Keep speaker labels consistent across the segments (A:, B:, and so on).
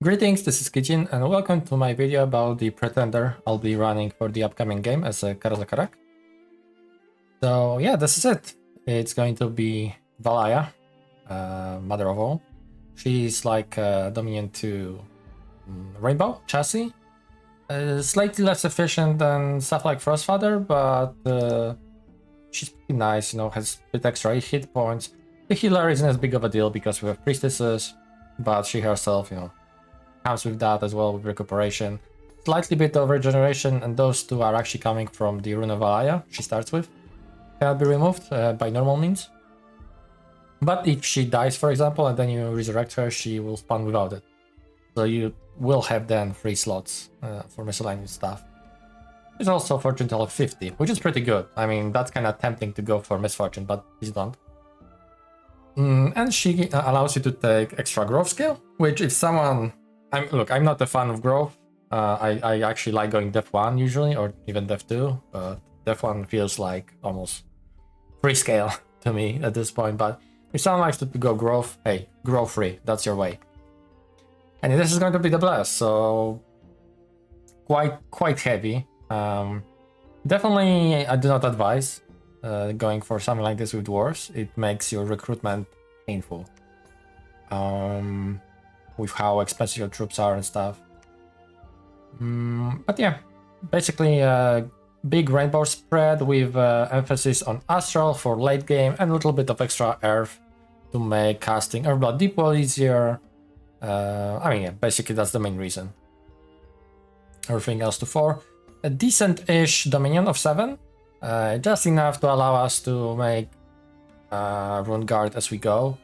A: Greetings, this is Kitchen, and welcome to my video about the pretender I'll be running for the upcoming game as a Karaz-a-Karak. So yeah, this is it. It's going to be Valaya, mother of all. She's like Dominion to Rainbow, Chassis. Slightly less efficient than stuff like Frostfather, but she's pretty nice, you know, has a bit extra hit points. The healer isn't as big of a deal because we have Priestesses, but she herself, you know, comes with that as well, with recuperation. Slightly bit of regeneration, and those two are actually coming from the Rune of Valaya she starts with. Cannot be removed by normal means. But if she dies, for example, and then you resurrect her, she will spawn without it. So you will have then 3 slots for miscellaneous stuff. There's also Fortune Teller 50, which is pretty good. I mean, that's kind of tempting to go for Misfortune, but please don't. And she allows you to take extra growth scale, which if someone... Look, I'm not a fan of growth. I actually like going Def 1 usually, or even Def 2, but Def 1 feels like almost free scale to me at this point. But if someone likes to go growth, hey, grow free, that's your way. And this is going to be the blast, so quite heavy. Definitely, I do not advise going for something like this with dwarves. It makes your recruitment painful. With how expensive your troops are and stuff. But yeah, basically big rainbow spread with emphasis on Astral for late game and a little bit of extra Earth to make casting Earthblood Deep Well easier. I mean, yeah, basically that's the main reason. Everything else to 4. A decent-ish Dominion of 7. Just enough to allow us to make Runeguard as we go.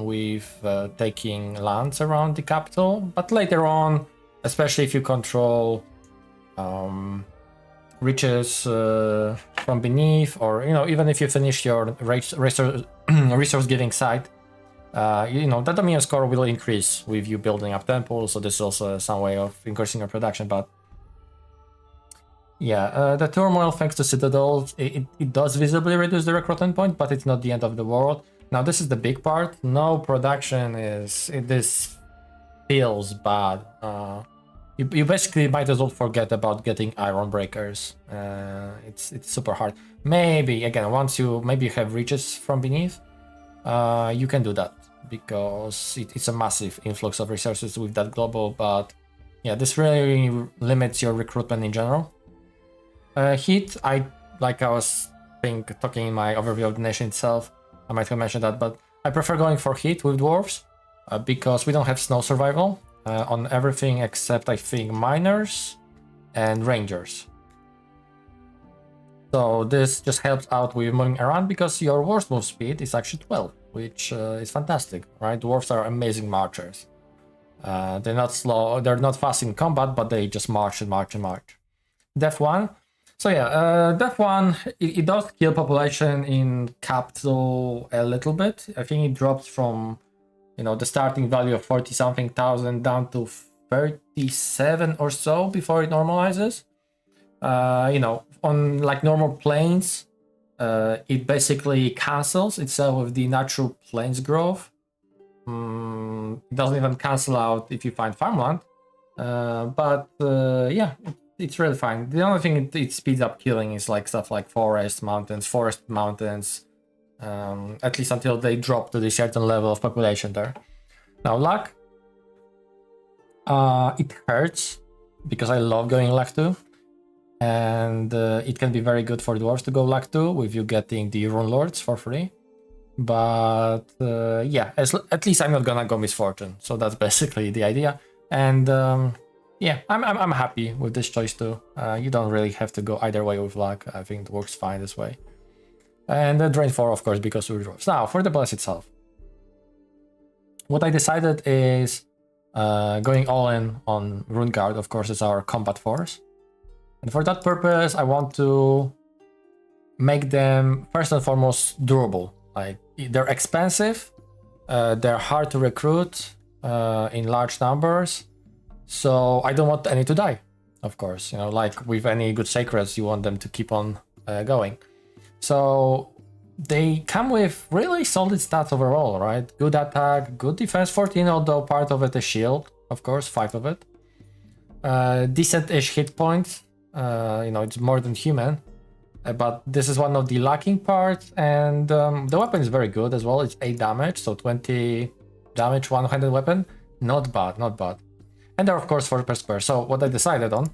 A: With taking lands around the capital, but later on, especially if you control riches from beneath, or you know, even if you finish your resource giving site, you know, that Dominion score will increase with you building up temples. So this is also some way of increasing your production. But yeah, the turmoil thanks to citadels, it does visibly reduce the recruitment point, but it's not the end of the world. Now this is the big part. No production this feels bad. You basically might as well forget about getting iron breakers. It's super hard. Maybe again, once you have reaches from beneath, you can do that because it's a massive influx of resources with that global. But yeah, this really limits your recruitment in general. Heat, I was talking in my overview of the nation itself. I might have mentioned that, but I prefer going for heat with dwarves because we don't have snow survival on everything except I think miners and rangers. So this just helps out with moving around because your worst move speed is actually 12, which is fantastic, right? Dwarves are amazing marchers. They're not slow, they're not fast in combat, but they just march and march and march. Def 1. So yeah, Def 1, it does kill population in capital a little bit. I think it drops from, you know, the starting value of 40-something thousand down to 37 or so before it normalizes. You know, on like normal plains, it basically cancels itself with the natural plains growth. It doesn't even cancel out if you find farmland. But yeah, it's really fine. The only thing it speeds up killing is like stuff like forest mountains, at least until they drop to the certain level of population there. Now luck, it hurts because I love going luck 2, and it can be very good for dwarves to go luck 2 with you getting the rune lords for free. But yeah, at least I'm not gonna go misfortune, so that's basically the idea. And yeah, I'm happy with this choice too. You don't really have to go either way with luck. I think it works fine this way. And drain 4, of course, because we're dwarves. Now, for the blast itself. What I decided is going all in on Runeguard, of course, is our combat force. And for that purpose, I want to make them, first and foremost, durable. Like, they're expensive, they're hard to recruit in large numbers. So I don't want any to die, of course. You know, like with any good sacreds, you want them to keep on going. So they come with really solid stats overall, right? Good attack, good defense 14, although part of it is shield, of course, 5 of it. Decent-ish hit points, you know, it's more than human. But this is one of the lacking parts, and the weapon is very good as well. It's 8 damage, so 20 damage, one-handed weapon. Not bad, not bad. And they're of course 4 per square. So what I decided on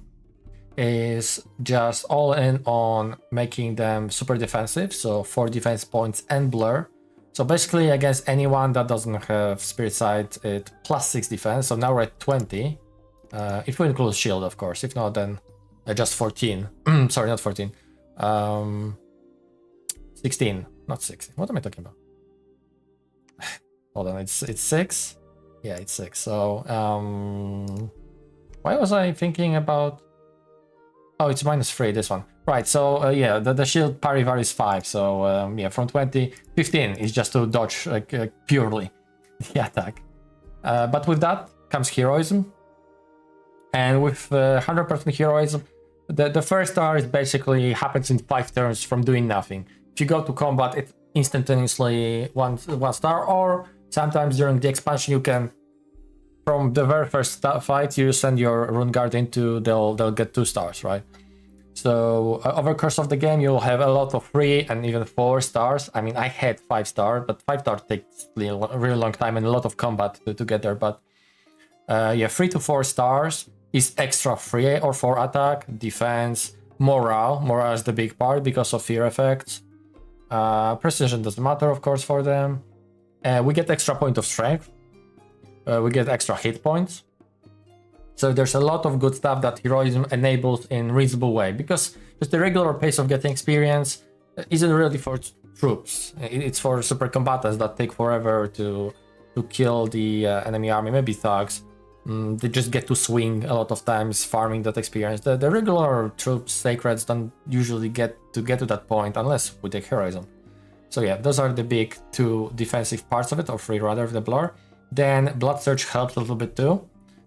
A: is just all in on making them super defensive, so 4 defense points and blur. So basically against anyone that doesn't have Spirit Sight, it plus 6 defense, so now we're at 20. If we include shield, of course. If not, then just 14. Sorry, not 14. 16, not 16. What am I talking about? Hold on, it's 6. Yeah, it's 6. So why was I thinking about? Oh, it's -3, this one. Right, so yeah, the shield parry varies 5. So yeah, from 20, 15 is just to dodge purely the attack. But with that comes heroism. And with 100% heroism, the first star is basically happens in 5 turns from doing nothing. If you go to combat, it instantaneously one star, or sometimes during the expansion you can, from the very first fight, you send your Runeguard into, they'll get 2 stars, right? So over the course of the game, you'll have a lot of 3 and even 4 stars. I mean, I had 5 stars, but 5 stars takes a really long time and a lot of combat to get there. But yeah, 3 to 4 stars is extra 3 or 4 attack, defense, morale. Morale is the big part because of fear effects. Precision doesn't matter, of course, for them. We get extra point of strength. We get extra hit points. So there's a lot of good stuff that heroism enables in reasonable way, because just the regular pace of getting experience isn't really for troops. It's for super combatants that take forever to kill the enemy army, maybe thugs. They just get to swing a lot of times farming that experience. The regular troops, sacreds, don't usually get to that point unless we take heroism. So yeah, those are the big 2 defensive parts of it, or 3 rather, of the blur. Then Blood Surge helps a little bit too.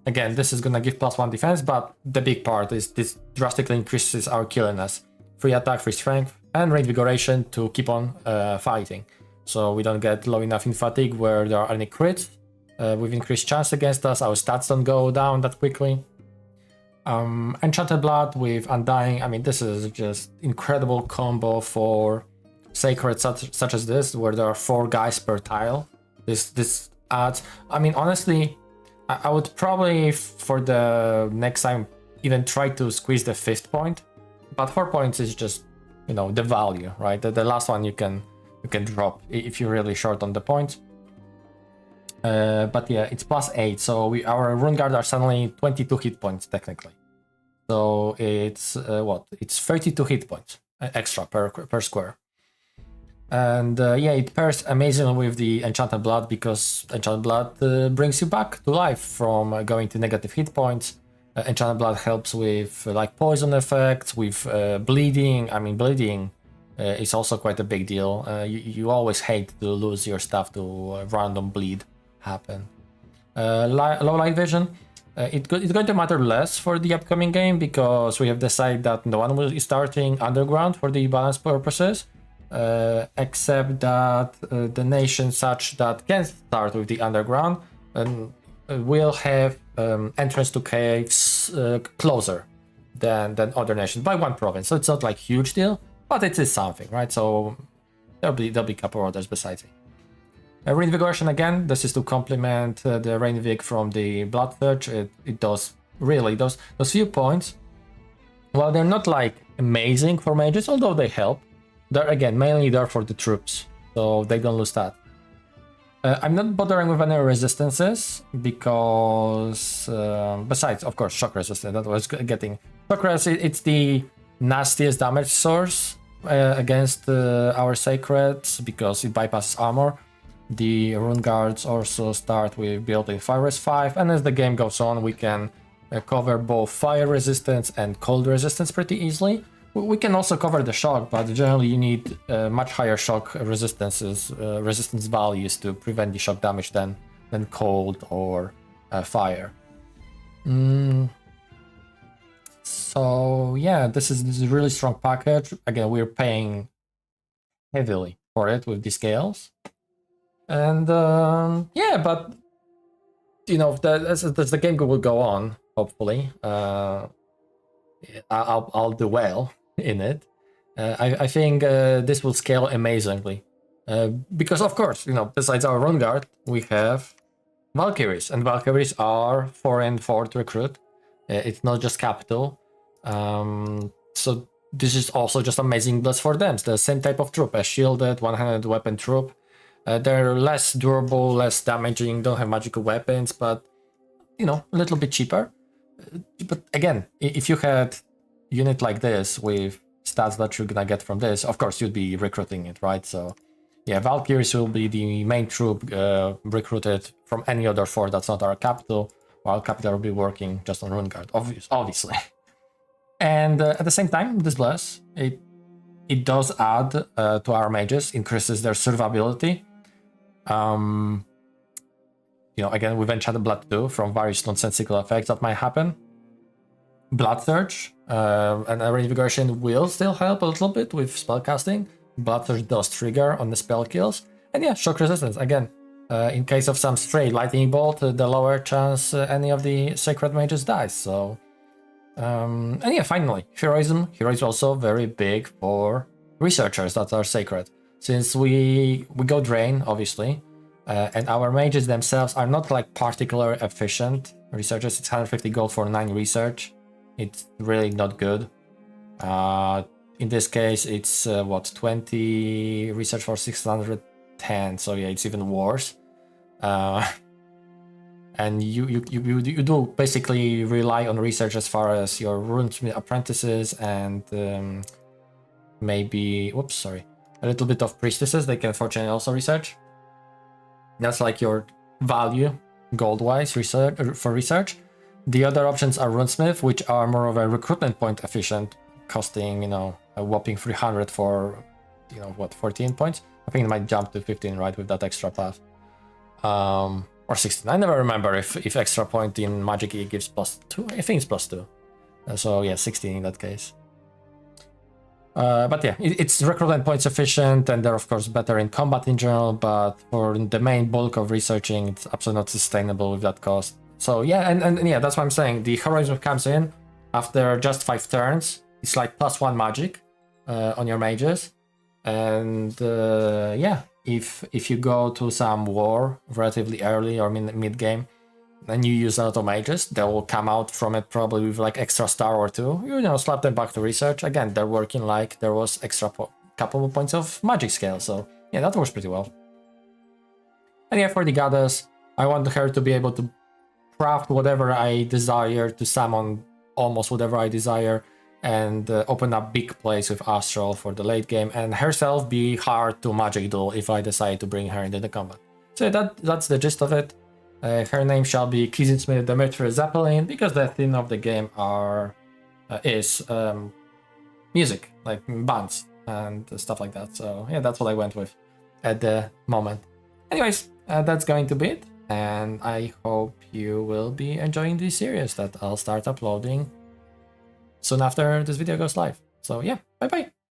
A: Again, this is gonna give +1 defense, but the big part is this drastically increases our killiness. 3 attack, 3 strength, and reinvigoration to keep on fighting. So we don't get low enough in fatigue where there are any crits. With increased chance against us, our stats don't go down that quickly. Enchanted Blood with Undying, I mean, this is just incredible combo for sacred such as this, where there are 4 guys per tile. This adds, I mean, honestly, I would probably, for the next time, even try to squeeze the 5th point, but 4 points is just, you know, the value, right? The last one you can drop if you're really short on the points. But yeah, it's +8, so our Runeguard are suddenly 22 hit points technically. So it's what? It's 32 hit points extra per square. And yeah, it pairs amazingly with the Enchanted Blood, because Enchanted Blood brings you back to life from going to negative hit points. Enchanted Blood helps with like poison effects, with bleeding. I mean, bleeding is also quite a big deal. You always hate to lose your stuff to random bleed happen. Low light vision, it's going to matter less for the upcoming game, because we have decided that no one is starting underground for the balance purposes, except that the nation such that can start with the underground will have entrance to caves closer than other nations by 1 province. So it's not like huge deal, but it is something, right? So there'll be a couple others besides it. Reinvigoration, again, this is to complement the Reinvig from the Blood Surge. It does really those few points. Well, they're not like amazing for mages, although they help. They're again mainly there for the troops, so they don't lose that. I'm not bothering with any resistances because, besides, of course, shock resistance. That was getting shock resistance. It's the nastiest damage source against our sacreds because it bypasses armor. The Runeguards also start with building Fire Res 5, and as the game goes on, we can cover both fire resistance and cold resistance pretty easily. We can also cover the shock, but generally you need much higher shock resistance values to prevent the shock damage than cold or fire. So yeah, this is a really strong package. Again, we're paying heavily for it with the scales. And yeah, but you know, as the game will go on, hopefully, I'll do well in it. I think this will scale amazingly. Because of course, you know, besides our Rune Guard, we have Valkyries, and Valkyries are 4 and 4 to recruit. It's not just capital. So this is also just amazing builds for them. It's the same type of troop, a shielded, one-handed weapon troop. They're less durable, less damaging, don't have magical weapons, but, you know, a little bit cheaper. But again, if you had unit like this with stats that you're gonna get from this, of course you'd be recruiting it, right? So yeah, Valkyries will be the main troop recruited from any other fort that's not our capital, while capital will be working just on Runeguard, obviously. And at the same time, this bless, it does add to our mages, increases their survivability. You know, again, with enchanted blood too, from various nonsensical effects that might happen. Blood Surge and Revigoration will still help a little bit with spellcasting. Blood Surge does trigger on the spell kills. And yeah, shock resistance, again. In case of some stray lightning bolt, the lower chance any of the sacred mages dies. So, and yeah, finally, heroism. Heroism also very big for researchers that are sacred. Since we go drain, obviously, and our mages themselves are not like particular efficient researchers. It's 150 gold for 9 research. It's really not good. In this case, it's what, 20 research for 610. So yeah, it's even worse. And you do basically rely on research as far as your runesmith apprentices and maybe, whoops, sorry, a little bit of priestesses. They can fortunately also research. That's like your value gold-wise research for research. The other options are runesmith, which are more of a recruitment point efficient, costing, you know, a whopping 300 for, you know, what, 14 points. I think it might jump to 15, right, with that extra path. Or 16. I never remember if extra point in Magic E gives +2. I think it's +2. So yeah, 16 in that case. But yeah, it's recruitment points efficient, and they're of course better in combat in general, but for the main bulk of researching, it's absolutely not sustainable with that cost. So yeah, and yeah, that's what I'm saying. The heroism comes in after just 5 turns. It's like +1 magic on your mages. And yeah, if you go to some war relatively early or mid-game, and you use a lot of mages, they will come out from it probably with like extra star or 2. You know, slap them back to research. Again, they're working like there was extra couple of points of magic scale. So yeah, that works pretty well. And yeah, for the goddess, I want her to be able to craft whatever I desire, to summon almost whatever I desire, and open up big plays with Astral for the late game, and herself be hard to magic duel if I decide to bring her into the combat. So that's the gist of it. Her name shall be Kizitsmith Demetrius Zeppelin, because the theme of the game is music, like bands and stuff like that. So yeah, that's what I went with at the moment. Anyways, that's going to be it, and I hope you will be enjoying this series that I'll start uploading soon after this video goes live. So yeah, bye bye.